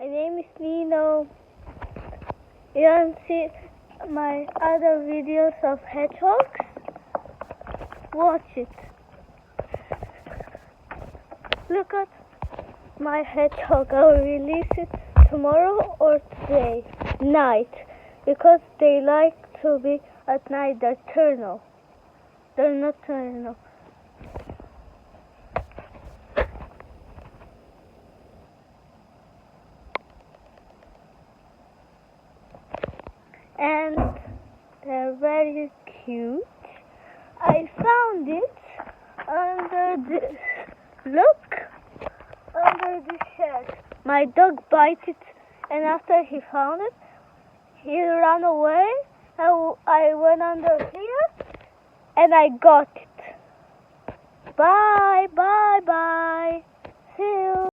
My name is Nino. You want to see my other videos of hedgehogs? Watch it. Look at my hedgehog. I'll release it tomorrow or today night because they like to be at night. They're nocturnal. They're nocturnal. And they're very cute. I found it under this. Look, under the shed. My dog bit it, and after he found it, he ran away. I went under here, and I got it. Bye, bye, bye. See you.